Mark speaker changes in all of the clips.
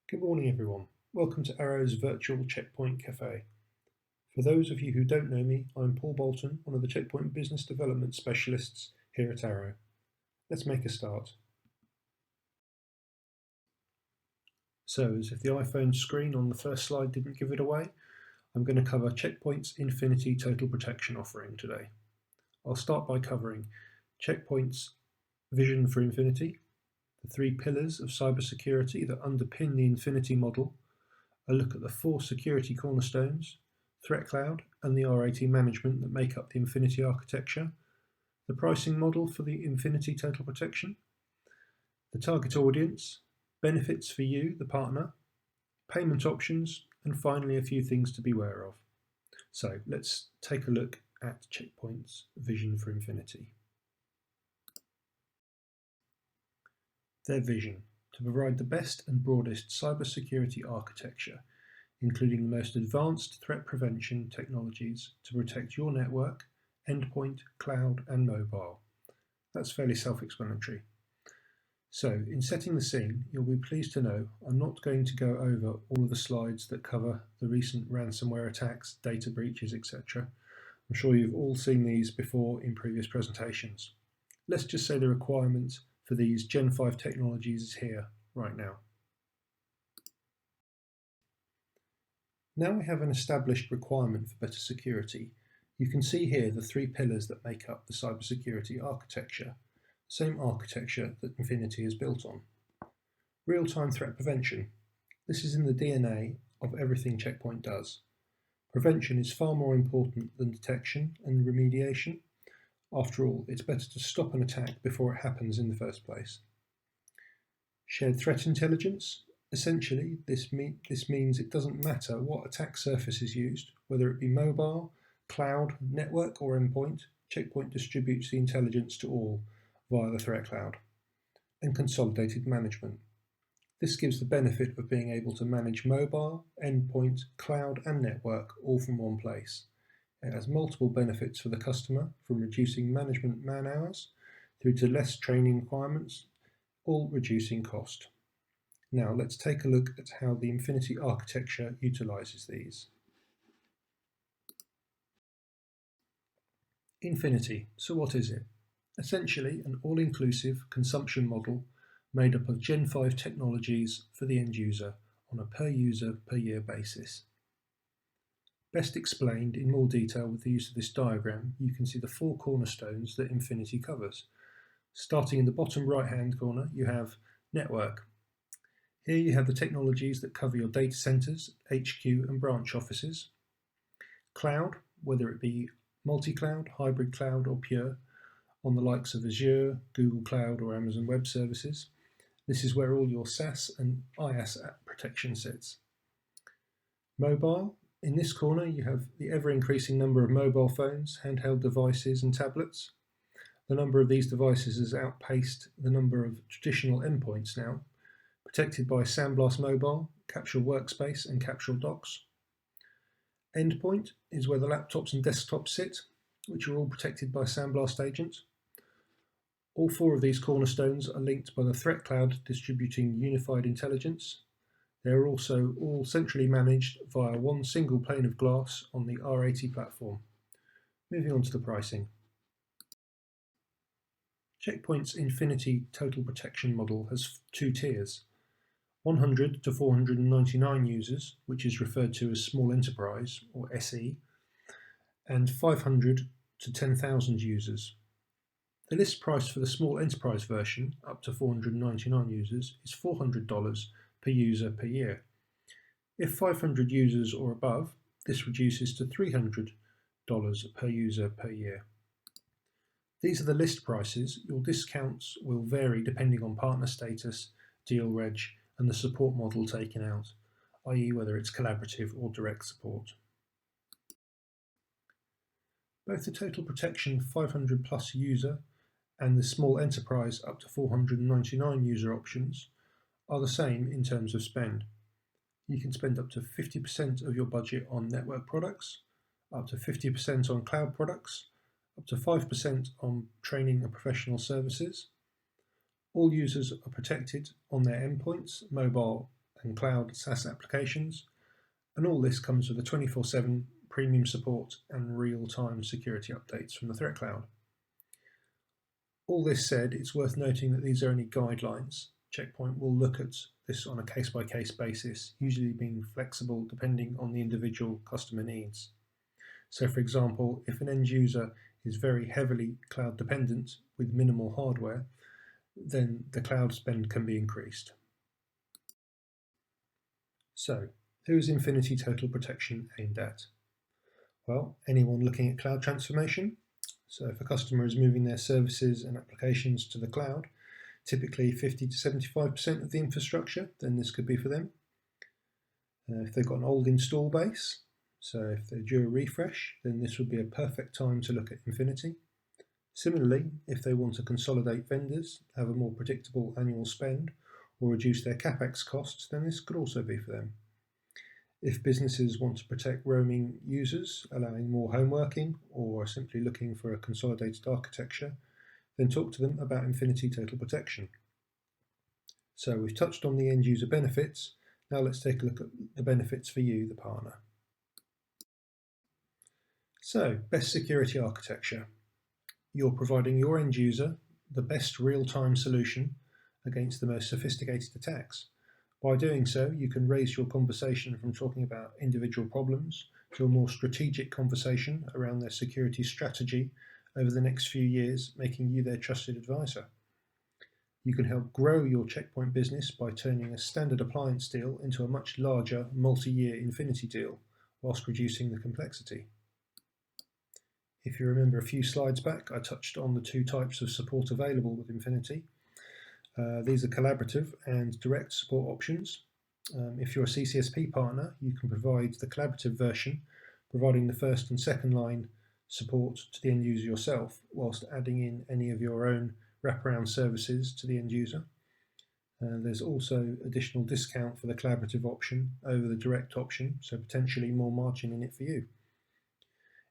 Speaker 1: Good morning, everyone. Welcome to Arrow's virtual Checkpoint Café. For those of you who don't know me, I'm Paul Bolton, one of the Checkpoint Business Development Specialists here at Arrow. Let's make a start. So, as if the iPhone screen on the first slide didn't give it away, I'm going to cover Checkpoint's Infinity Total Protection offering today. I'll start by covering Checkpoint's vision for Infinity, the 3 pillars of cybersecurity that underpin the Infinity model, a look at the 4 security cornerstones, Threat Cloud and the RAT management that make up the Infinity architecture, the pricing model for the Infinity Total Protection, the target audience, benefits for you, the partner, payment options, and finally a few things to be aware of. So let's take a look at Checkpoint's vision for Infinity. Their vision: to provide the best and broadest cybersecurity architecture, including the most advanced threat prevention technologies to protect your network, endpoint, cloud, and mobile. That's fairly self-explanatory. So, in setting the scene, you'll be pleased to know I'm not going to go over all of the slides that cover the recent ransomware attacks, data breaches, etc. I'm sure you've all seen these before in previous presentations. Let's just say the requirement for these Gen 5 technologies is here, right now. Now we have an established requirement for better security. You can see here the 3 pillars that make up the cybersecurity architecture, same architecture that Infinity is built on. Real-time threat prevention. This is in the DNA of everything Checkpoint does. Prevention is far more important than detection and remediation. After all, it's better to stop an attack before it happens in the first place. Shared threat intelligence. Essentially, this means it doesn't matter what attack surface is used, whether it be mobile, cloud, network, or endpoint, Checkpoint distributes the intelligence to all via the Threat Cloud. And consolidated management. This gives the benefit of being able to manage mobile, endpoint, cloud, and network all from one place. It has multiple benefits for the customer, from reducing management man hours through to less training requirements, all reducing cost. Now let's take a look at how the Infinity architecture utilizes these. Infinity, so what is it? Essentially an all-inclusive consumption model made up of Gen 5 technologies for the end user on a per user per year basis. Best explained in more detail with the use of this diagram, you can see the 4 cornerstones that Infinity covers. Starting in the bottom right hand corner, you have network. Here you have the technologies that cover your data centers, HQ and branch offices. Cloud, whether it be multi-cloud, hybrid cloud or pure, on the likes of Azure, Google Cloud or Amazon Web Services. This is where all your SaaS and IaaS app protection sits. Mobile. In this corner, you have the ever-increasing number of mobile phones, handheld devices, and tablets. The number of these devices has outpaced the number of traditional endpoints now, protected by Sandblast Mobile, Capsule Workspace, and Capsule Docs. Endpoint is where the laptops and desktops sit, which are all protected by Sandblast Agent. All 4 of these cornerstones are linked by the Threat Cloud distributing unified intelligence. They are also all centrally managed via one single pane of glass on the RAT platform. Moving on to the pricing. Checkpoint's Infinity Total Protection model has 2 tiers: 100 to 499 users, which is referred to as Small Enterprise or SE, and 500 to 10,000 users. The list price for the Small Enterprise version, up to 499 users, is $400 per user per year. If 500 users or above, this reduces to $300 per user per year. These are the list prices. Your discounts will vary depending on partner status, deal reg, and the support model taken out, i.e. whether it's collaborative or direct support. Both the Total Protection 500 plus user and the Small Enterprise up to 499 user options are the same in terms of spend. You can spend up to 50% of your budget on network products, up to 50% on cloud products, up to 5% on training and professional services. All users are protected on their endpoints, mobile and cloud SaaS applications, and all this comes with a 24/7 premium support and real-time security updates from the threat cloud. All this said, it's worth noting that these are only guidelines. Checkpoint will look at this on a case-by-case basis, usually being flexible depending on the individual customer needs. So for example, if an end user is very heavily cloud dependent with minimal hardware, then the cloud spend can be increased. So, who is Infinity Total Protection aimed at? Well, anyone looking at cloud transformation. So if a customer is moving their services and applications to the cloud, typically 50 to 75% of the infrastructure, then this could be for them. If they've got an old install base, so if they're due a refresh, then this would be a perfect time to look at Infinity. Similarly, if they want to consolidate vendors, have a more predictable annual spend, or reduce their CapEx costs, then this could also be for them. If businesses want to protect roaming users, allowing more home working, or are simply looking for a consolidated architecture, then talk to them about Infinity Total Protection. So we've touched on the end user benefits. Now let's take a look at the benefits for you, the partner. So, best security architecture. You're providing your end user the best real-time solution against the most sophisticated attacks. By doing so, you can raise your conversation from talking about individual problems to a more strategic conversation around their security strategy over the next few years, making you their trusted advisor. You can help grow your Checkpoint business by turning a standard appliance deal into a much larger multi-year Infinity deal, whilst reducing the complexity. If you remember a few slides back, I touched on the two types of support available with Infinity. These are collaborative and direct support options. If you're a CCSP partner, you can provide the collaborative version, providing the first and second line support to the end user yourself, whilst adding in any of your own wraparound services to the end user. There's also additional discount for the collaborative option over the direct option, so potentially more margin in it for you.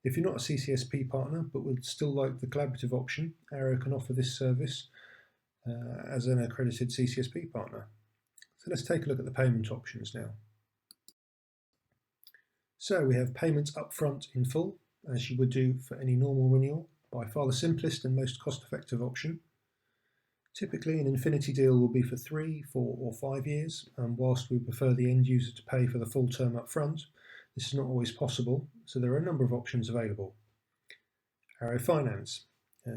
Speaker 1: If you're not a CCSP partner but would still like the collaborative option, Arrow can offer this service as an accredited CCSP partner. So let's take a look at the payment options now. So we have payments upfront in full, as you would do for any normal renewal, by far the simplest and most cost-effective option. Typically an Infinity deal will be for 3, 4 or 5 years, and whilst we prefer the end user to pay for the full term up front, this is not always possible, so there are a number of options available. Arrow Finance.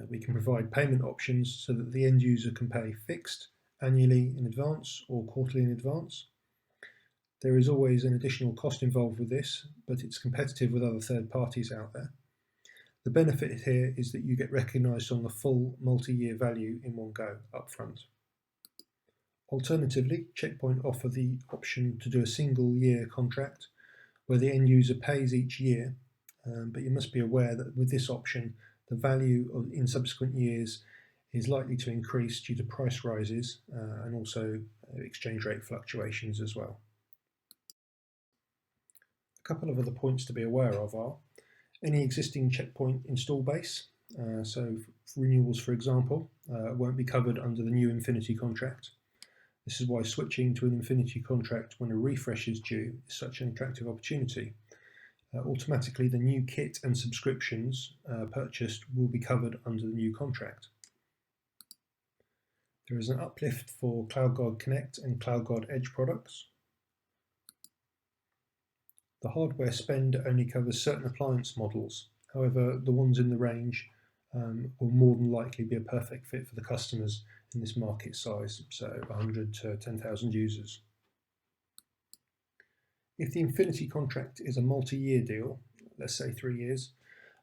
Speaker 1: We can provide payment options so that the end user can pay fixed, annually in advance or quarterly in advance. There is always an additional cost involved with this, but it's competitive with other third parties out there. The benefit here is that you get recognised on the full multi-year value in one go up front. Alternatively, Checkpoint offer the option to do a single year contract where the end user pays each year, but you must be aware that with this option, the value in subsequent years is likely to increase due to price rises and also exchange rate fluctuations as well. A couple of other points to be aware of are any existing Checkpoint install base, so renewals for example, won't be covered under the new Infinity contract. This is why switching to an Infinity contract when a refresh is due is such an attractive opportunity. Automatically the new kit and subscriptions purchased will be covered under the new contract. There is an uplift for CloudGuard Connect and CloudGuard Edge products. The hardware spend only covers certain appliance models, however the ones in the range will more than likely be a perfect fit for the customers in this market size, so 100 to 10,000 users. If the Infinity contract is a multi-year deal, let's say 3 years,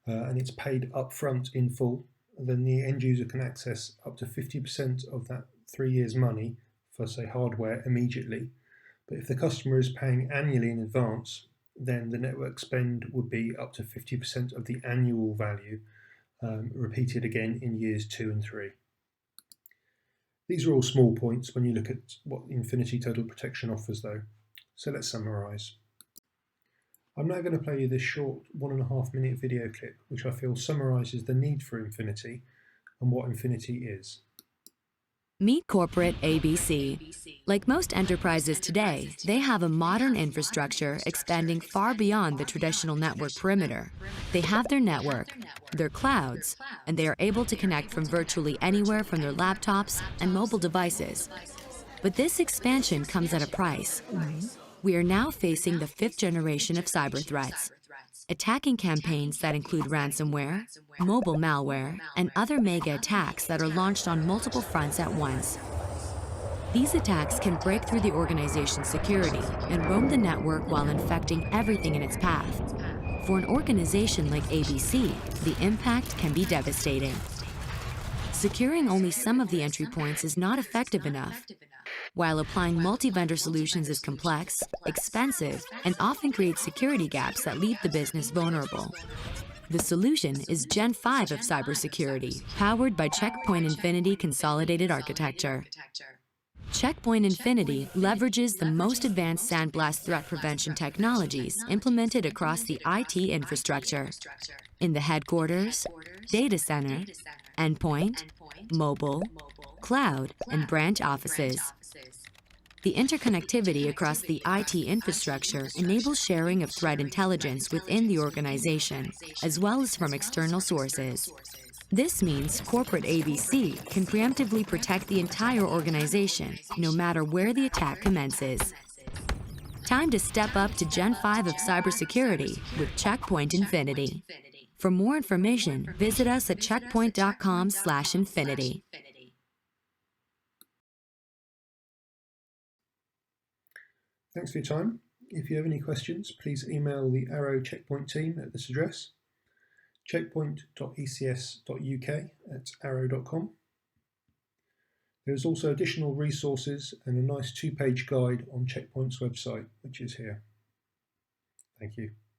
Speaker 1: and it's paid upfront in full, then the end user can access up to 50% of that 3 years' money for, say, hardware immediately. But if the customer is paying annually in advance, then the network spend would be up to 50% of the annual value, repeated again in years 2 and 3. These are all small points when you look at what Infinity Total Protection offers though. So let's summarise. I'm now going to play you this short 1.5 minute video clip which I feel summarises the need for Infinity and what Infinity is.
Speaker 2: Meet corporate ABC. Like most enterprises today, they have a modern infrastructure expanding far beyond the traditional network perimeter. They have their network, their clouds, and they are able to connect from virtually anywhere from their laptops and mobile devices. But this expansion comes at a price. We are now facing the fifth generation of cyber threats, attacking campaigns that include ransomware, mobile malware, and other mega attacks that are launched on multiple fronts at once. These attacks can break through the organization's security and roam the network while infecting everything in its path. For an organization like ABC, the impact can be devastating. Securing only some of the entry points is not effective enough, while applying multi-vendor solutions is complex, expensive, and often creates security gaps that leave the business vulnerable. The solution is Gen 5 of cybersecurity, powered by Checkpoint Infinity Consolidated Architecture. Checkpoint Infinity leverages the most advanced sandblast threat prevention technologies implemented across the IT infrastructure in the headquarters, data center, endpoint, mobile, cloud, and branch offices. The interconnectivity across the IT infrastructure enables sharing of threat intelligence within the organization, as well as from external sources. This means corporate ABC can preemptively protect the entire organization, no matter where the attack commences. Time to step up to Gen 5 of cybersecurity with Checkpoint Infinity. For more information, visit us at checkpoint.com/infinity.
Speaker 1: Thanks for your time. If you have any questions, please email the Arrow Checkpoint team at this address, checkpoint.ecs.uk@arrow.com. There is also additional resources and a nice 2-page guide on Checkpoint's website, which is here. Thank you.